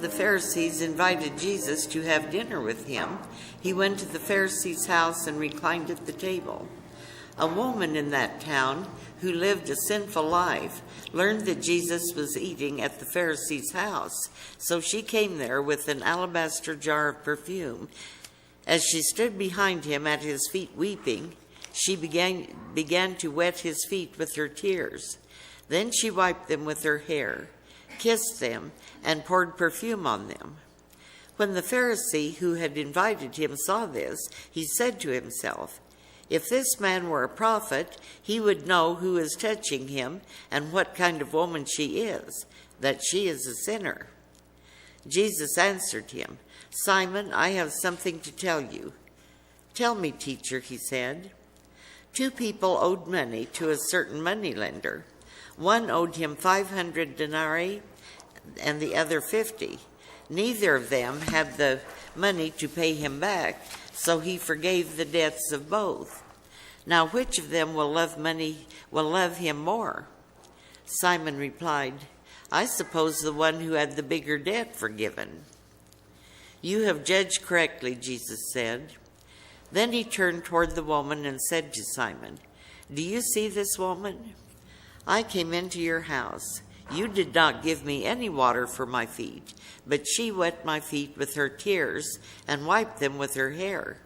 the Pharisees invited Jesus to have dinner with him, he went to the Pharisee's house and reclined at the table. A woman in that town who lived a sinful life learned that Jesus was eating at the Pharisee's house, so she came there with an alabaster jar of perfume. As she stood behind him at his feet weeping, she began to wet his feet with her tears. Then she wiped them with her hair, kissed them, and poured perfume on them. When the Pharisee who had invited him saw this, he said to himself, "If this man were a prophet, he would know who is touching him and what kind of woman she is, that she is a sinner." Jesus answered him, "Simon, I have something to tell you." "Tell me, teacher," he said. 2 people owed money to a certain moneylender. One owed him 500 denarii and the other 50. Neither of them had the money to pay him back, so he forgave the debts of both. Now which of them will love him more? Simon replied, "I suppose the one who had the bigger debt forgiven." "You have judged correctly," Jesus said. Then he turned toward the woman and said to Simon, "Do you see this woman? I came into your house. You did not give me any water for my feet, but she wet my feet with her tears and wiped them with her hair.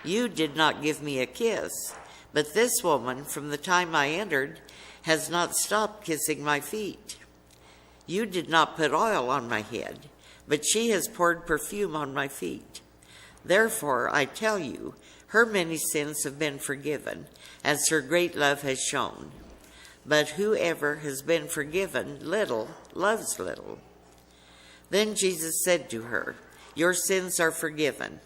You did not give me a kiss, but this woman, from the time I entered, has not stopped kissing my feet. You did not put oil on my head, but she has poured perfume on my feet. Therefore, I tell you, her many sins have been forgiven, as her great love has shown. But whoever has been forgiven little loves little." Then Jesus said to her, "Your sins are forgiven."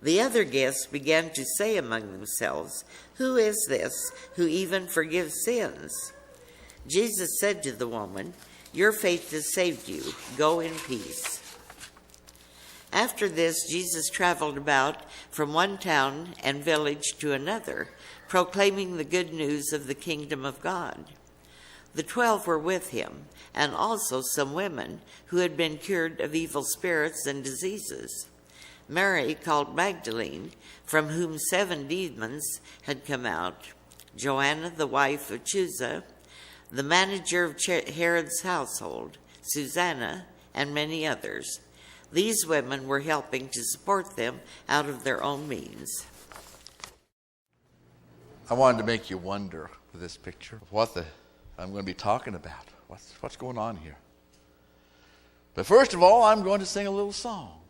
The other guests began to say among themselves, "Who is this who even forgives sins?" Jesus said to the woman, "Your faith has saved you. Go in peace." After this, Jesus traveled about from one town and village to another, proclaiming the good news of the kingdom of God. The 12 were with him, and also some women who had been cured of evil spirits and diseases. Mary, called Magdalene, from whom 7 demons had come out, Joanna, the wife of Chuza, the manager of Herod's household, Susanna, and many others. These women were helping to support them out of their own means. I wanted to make you wonder with this picture what I'm going to be talking about. What's going on here? But first of all, I'm going to sing a little song.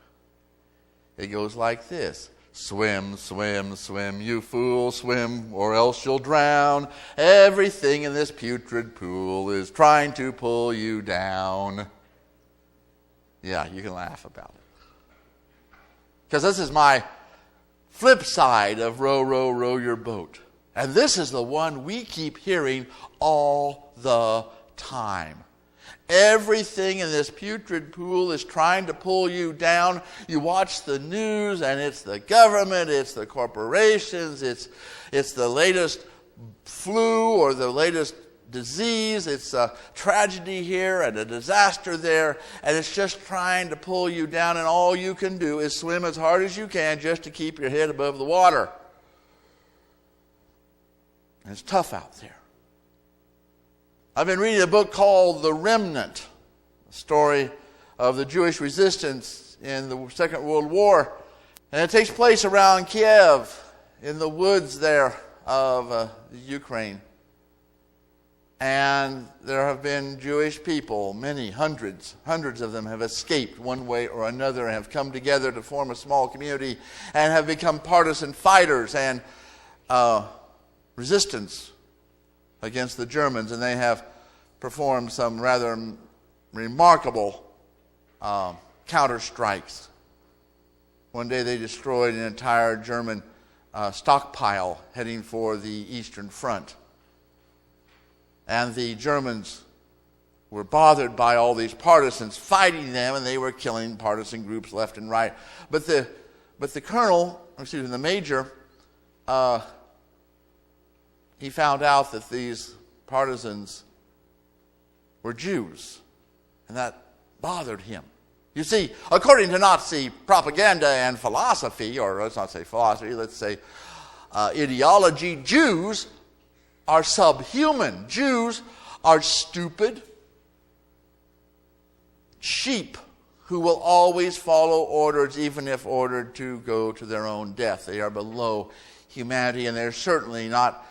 It goes like this. Swim, swim, swim, you fool, swim, or else you'll drown. Everything in this putrid pool is trying to pull you down. Yeah, you can laugh about it. Because this is my flip side of row, row, row your boat. And this is the one we keep hearing all the time. Everything in this putrid pool is trying to pull you down. You watch the news and it's the government, it's the corporations, it's the latest flu or the latest disease, it's a tragedy here and a disaster there, and it's just trying to pull you down, and all you can do is swim as hard as you can just to keep your head above the water. And it's tough out there. I've been reading a book called The Remnant, a story of the Jewish resistance in the Second World War, and it takes place around Kiev in the woods there of Ukraine. And there have been Jewish people, many, hundreds of them have escaped one way or another and have come together to form a small community and have become partisan fighters and resistance against the Germans. And they have performed some rather remarkable counter-strikes. One day they destroyed an entire German stockpile heading for the Eastern Front. And the Germans were bothered by all these partisans fighting them, and they were killing partisan groups left and right. But the major, he found out that these partisans were Jews, and that bothered him. You see, according to Nazi propaganda and philosophy, or let's not say philosophy, let's say ideology, Jews are subhuman. Jews are stupid sheep who will always follow orders, even if ordered to go to their own death. They are below humanity, and they're certainly not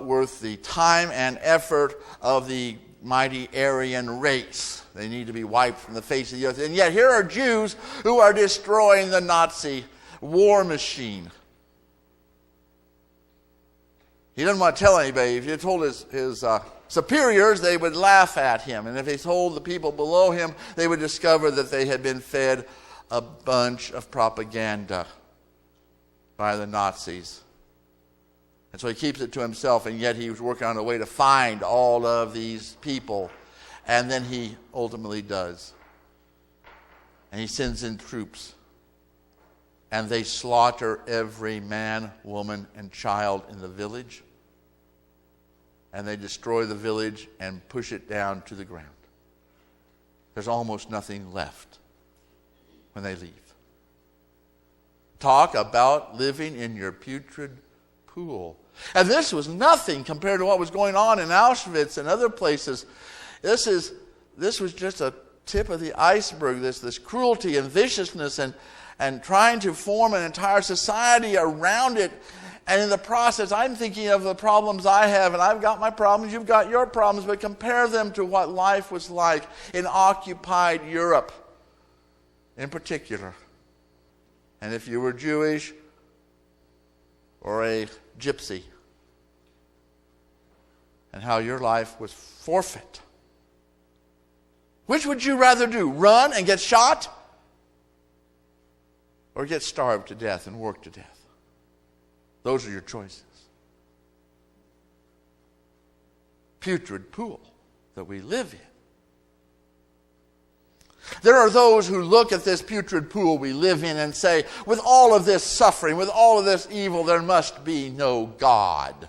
worth the time and effort of the mighty Aryan race. They need to be wiped from the face of the earth. And yet here are Jews who are destroying the Nazi war machine. He doesn't want to tell anybody. If he told his superiors, they would laugh at him. And if he told the people below him, they would discover that they had been fed a bunch of propaganda by the Nazis. And so he keeps it to himself, and yet he was working on a way to find all of these people. And then he ultimately does. And he sends in troops. And they slaughter every man, woman, and child in the village. And they destroy the village and push it down to the ground. There's almost nothing left when they leave. Talk about living in your putrid pool. And this was nothing compared to what was going on in Auschwitz and other places. This was just a tip of the iceberg, this cruelty and viciousness and trying to form an entire society around it. And in the process, I'm thinking of the problems I have, and I've got my problems, you've got your problems, but compare them to what life was like in occupied Europe in particular. And if you were Jewish or a gypsy, and how your life was forfeit. Which would you rather do? Run and get shot? Or get starved to death and worked to death? Those are your choices. Putrid pool that we live in. There are those who look at this putrid pool we live in and say, with all of this suffering, with all of this evil, there must be no God.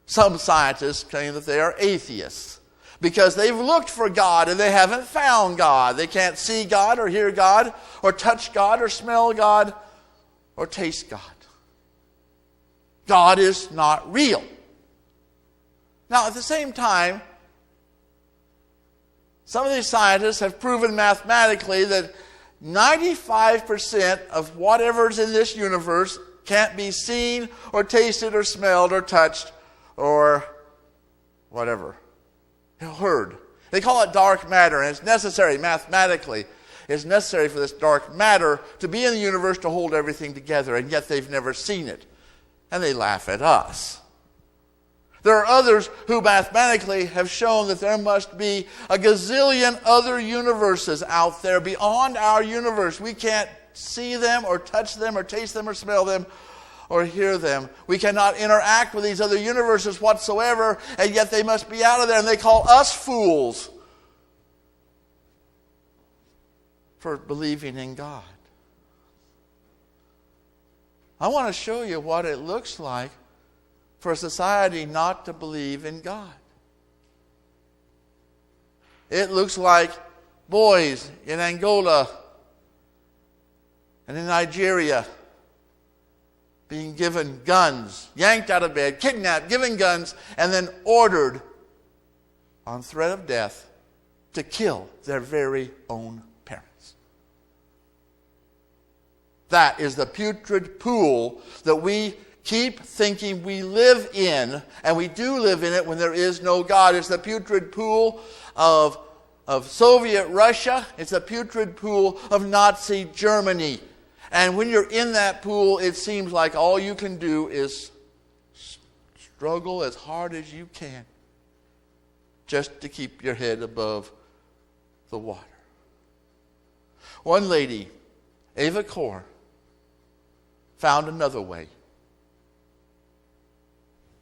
Some scientists claim that they are atheists because they've looked for God and they haven't found God. They can't see God or hear God or touch God or smell God or taste God. God is not real. Now, at the same time, some of these scientists have proven mathematically that 95% of whatever's in this universe can't be seen or tasted or smelled or touched or whatever. Heard. They call it dark matter, and it's necessary mathematically. It's necessary for this dark matter to be in the universe to hold everything together, and yet they've never seen it. And they laugh at us. There are others who mathematically have shown that there must be a gazillion other universes out there beyond our universe. We can't see them or touch them or taste them or smell them or hear them. We cannot interact with these other universes whatsoever, and yet they must be out of there, and they call us fools for believing in God. I want to show you what it looks like for a society not to believe in God. It looks like boys in Angola and in Nigeria being given guns, yanked out of bed, kidnapped, given guns, and then ordered on threat of death to kill their very own parents. That is the putrid pool that we keep thinking we live in, and we do live in it when there is no God. It's the putrid pool of Soviet Russia. It's the putrid pool of Nazi Germany. And when you're in that pool, it seems like all you can do is struggle as hard as you can just to keep your head above the water. One lady, Ava Kaur, found another way.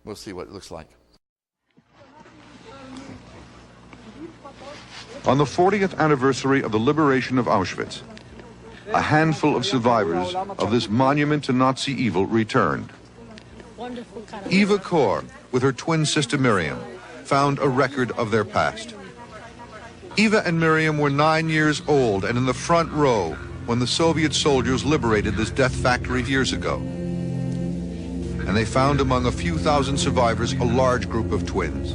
We'll see what it looks like. On the 40th anniversary of the liberation of Auschwitz, a handful of survivors of this monument to Nazi evil returned. Eva Kaur, with her twin sister Miriam, found a record of their past. Eva and Miriam were 9 years old and in the front row when the Soviet soldiers liberated this death factory years ago. And they found among a few thousand survivors a large group of twins.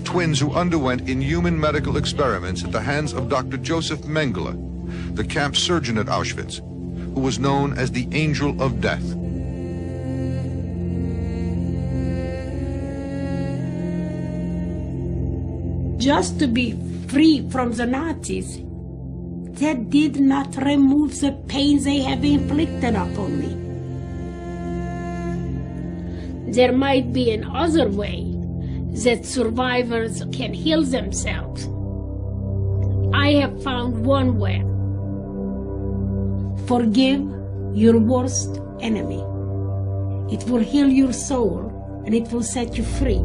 Twins who underwent inhuman medical experiments at the hands of Dr. Joseph Mengele, the camp surgeon at Auschwitz, who was known as the Angel of Death. Just to be free from the Nazis, that did not remove the pain they have inflicted upon me. There might be another way that survivors can heal themselves. I have found one way. Forgive your worst enemy. It will heal your soul and it will set you free.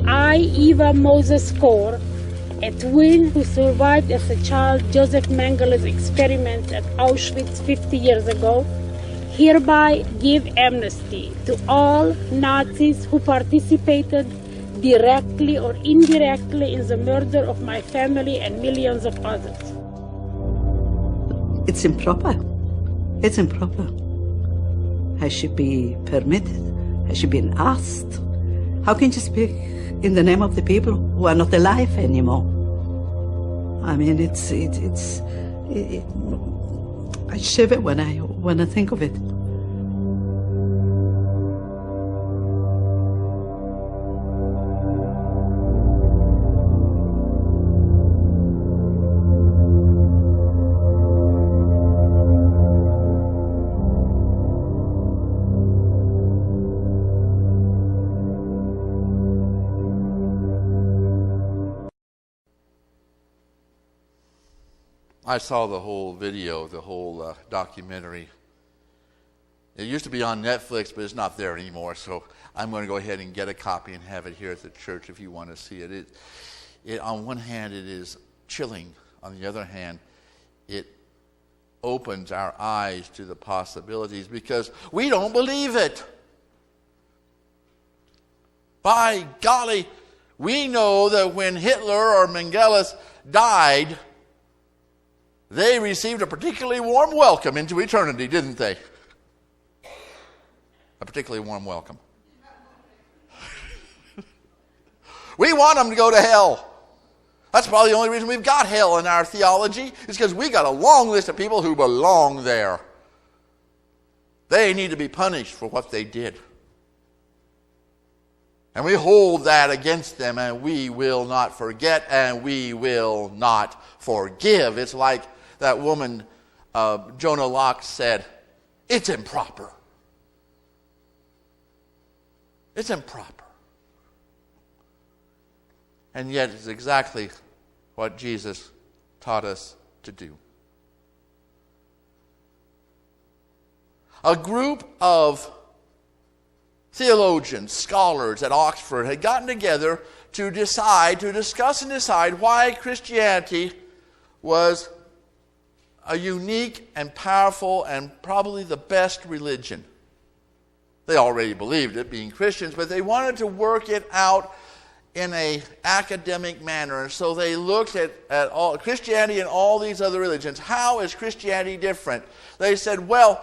I, Eva Moses Kaur, a twin who survived as a child Joseph Mengele's experiment at Auschwitz 50 years ago, hereby give amnesty to all Nazis who participated directly or indirectly in the murder of my family and millions of others. It's improper. It's improper. I should be permitted. I should be asked. How can you speak in the name of the people who are not alive anymore? I mean, I shiver when I think of it. I saw the whole video, the whole documentary. It used to be on Netflix, but it's not there anymore, so I'm going to go ahead and get a copy and have it here at the church if you want to see it. It on one hand, it is chilling. On the other hand, it opens our eyes to the possibilities because we don't believe it. By golly, we know that when Hitler or Mengele died, they received a particularly warm welcome into eternity, didn't they? A particularly warm welcome. We want them to go to hell. That's probably the only reason we've got hell in our theology, is because we got a long list of people who belong there. They need to be punished for what they did. And we hold that against them, and we will not forget, and we will not forgive. It's like that woman, Jonah Locke, said, it's improper. It's improper. And yet it's exactly what Jesus taught us to do. A group of theologians, scholars at Oxford had gotten together to discuss and decide why Christianity was a unique and powerful and probably the best religion. They already believed it, being Christians, but they wanted to work it out in an academic manner. And so they looked at all Christianity and all these other religions. How is Christianity different? They said, well,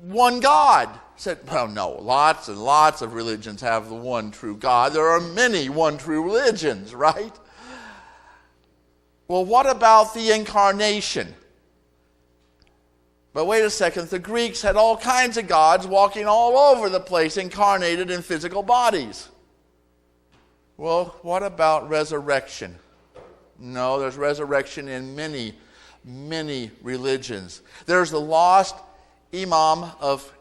one God. Said, well, no, lots and lots of religions have the one true God. There are many one true religions, right? Well, what about the incarnation? But wait a second, the Greeks had all kinds of gods walking all over the place, incarnated in physical bodies. Well, what about resurrection? No, there's resurrection in many, many religions. There's the lost Imam of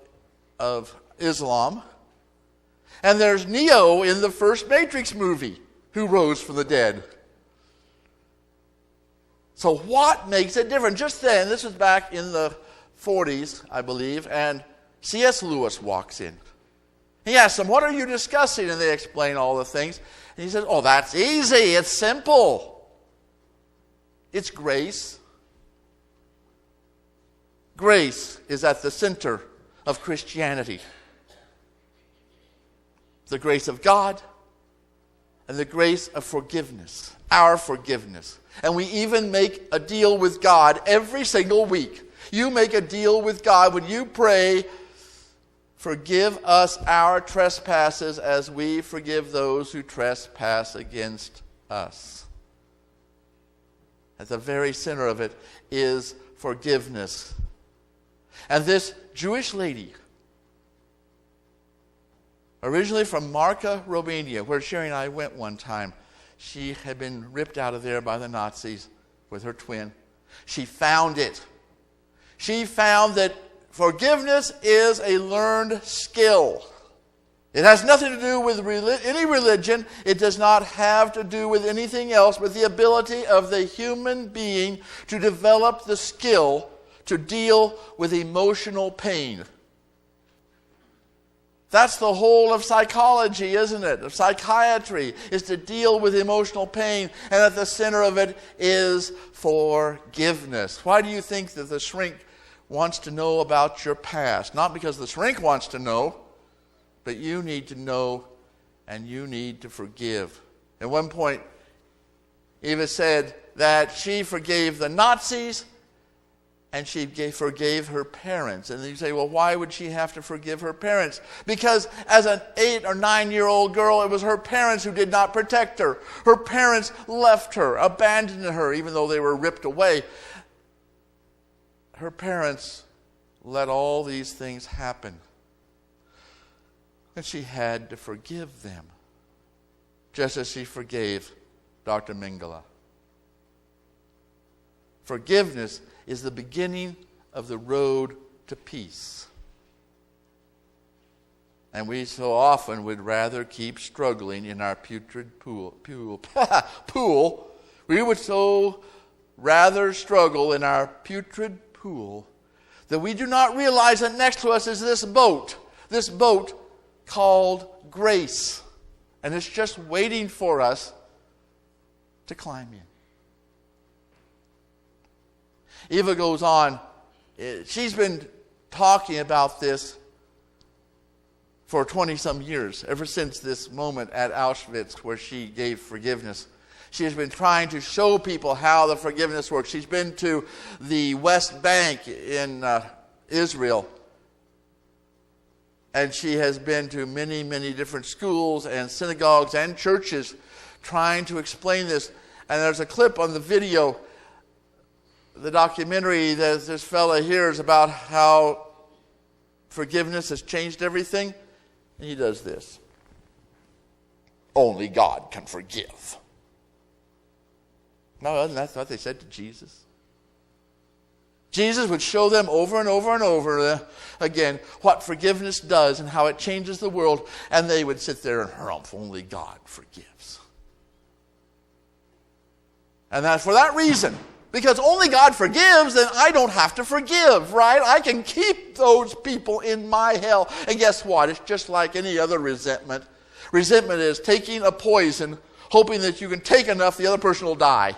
Islam, and there's Neo in the first Matrix movie, who rose from the dead. So what makes it different? Just then, this was back in the 40s, I believe, and C.S. Lewis walks in. He asks them, what are you discussing? And they explain all the things. And he says, oh, that's easy. It's simple. It's grace. Grace is at the center of Christianity. The grace of God and the grace of forgiveness, our forgiveness. And we even make a deal with God every single week. You make a deal with God when you pray, forgive us our trespasses as we forgive those who trespass against us. At the very center of it is forgiveness. And this Jewish lady, originally from Marca, Romania, where Sherry and I went one time, she had been ripped out of there by the Nazis with her twin. She found it. She found that forgiveness is a learned skill. It has nothing to do with any religion. It does not have to do with anything else but the ability of the human being to develop the skill to deal with emotional pain. That's the whole of psychology, isn't it? Of psychiatry is to deal with emotional pain, and at the center of it is forgiveness. Why do you think that the shrink wants to know about your past? Not because the shrink wants to know, but you need to know and you need to forgive. At one point, Eva said that she forgave the Nazis and she forgave her parents. And you say, well, why would she have to forgive her parents? Because as an 8 or 9-year-old girl, it was her parents who did not protect her. Her parents left her, abandoned her, even though they were ripped away. Her parents let all these things happen. And she had to forgive them, just as she forgave Dr. Mengele. Forgiveness is the beginning of the road to peace. And we so often would rather keep struggling in our putrid pool. We would so rather struggle in our putrid pool that we do not realize that next to us is this boat called grace. And it's just waiting for us to climb in. Eva goes on. She's been talking about this for 20-some years, ever since this moment at Auschwitz where she gave forgiveness. She has been trying to show people how the forgiveness works. She's been to the West Bank in Israel. And she has been to many, many different schools and synagogues and churches trying to explain this. And there's a clip on the video, the documentary that this fella hears about how forgiveness has changed everything. And he does this. Only God can forgive. No, that's what they said to Jesus. Jesus would show them over and over and over again what forgiveness does and how it changes the world. And they would sit there and harumph, only God forgives. And that's for that reason. Because only God forgives, then I don't have to forgive, right? I can keep those people in my hell. And guess what? It's just like any other resentment. Resentment is taking a poison, hoping that you can take enough, the other person will die.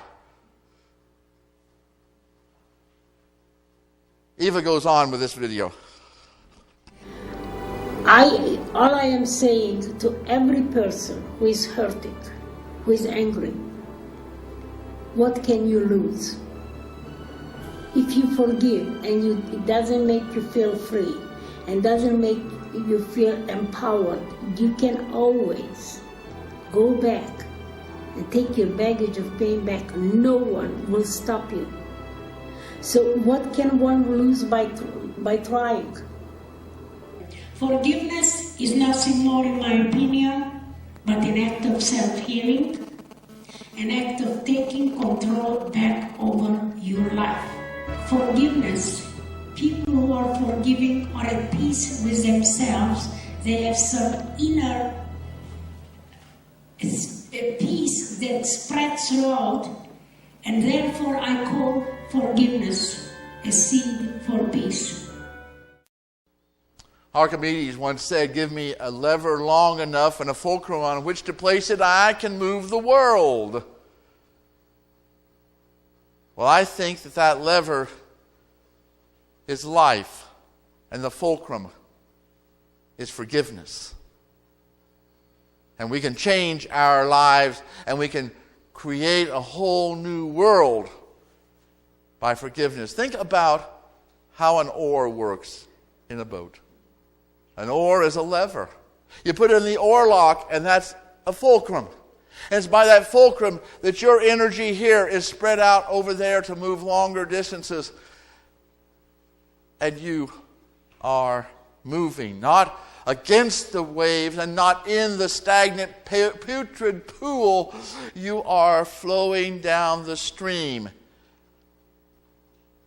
Eva goes on with this video. All I am saying to every person who is hurting, who is angry, what can you lose? If you forgive and it doesn't make you feel free and doesn't make you feel empowered, you can always go back and take your baggage of pain back. No one will stop you. So what can one lose by trying? Forgiveness is nothing more, in my opinion, but an act of self-healing, an act of taking control back over your life. Forgiveness, people who are forgiving are at peace with themselves. They have some inner peace that spreads throughout, and therefore I call forgiveness a seed for peace. Archimedes once said, give me a lever long enough and a fulcrum on which to place it, I can move the world. Well, I think that lever is life, and the fulcrum is forgiveness. And we can change our lives, and we can create a whole new world by forgiveness. Think about how an oar works in a boat. An oar is a lever. You put it in the oar lock, and that's a fulcrum. And it's by that fulcrum that your energy here is spread out over there to move longer distances. And you are moving, not against the waves and not in the stagnant, putrid pool. You are flowing down the stream.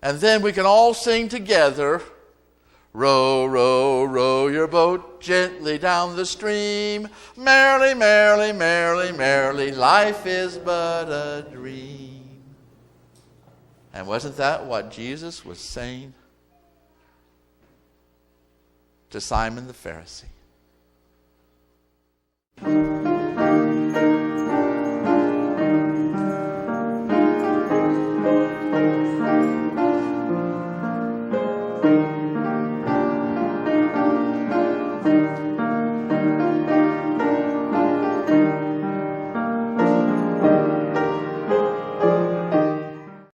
And then we can all sing together, row, row, row your boat gently down the stream. Merrily, merrily, merrily, merrily, life is but a dream. And wasn't that what Jesus was saying to Simon the Pharisee?